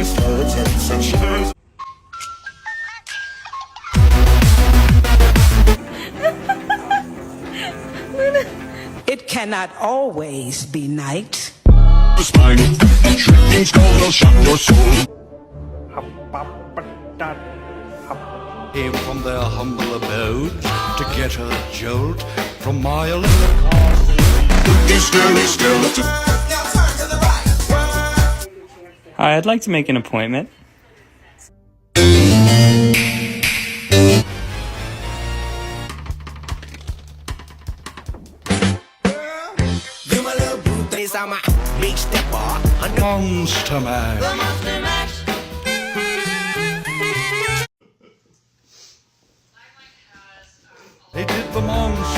skeletons and shivers. It cannot always be night. Spine, shrieking skull will shock your soul. Came from their humble abode to get a jolt from mile in the past. These scary skeletons. Hi, I'd like to make an appointment. Monster Mash. They did the Monster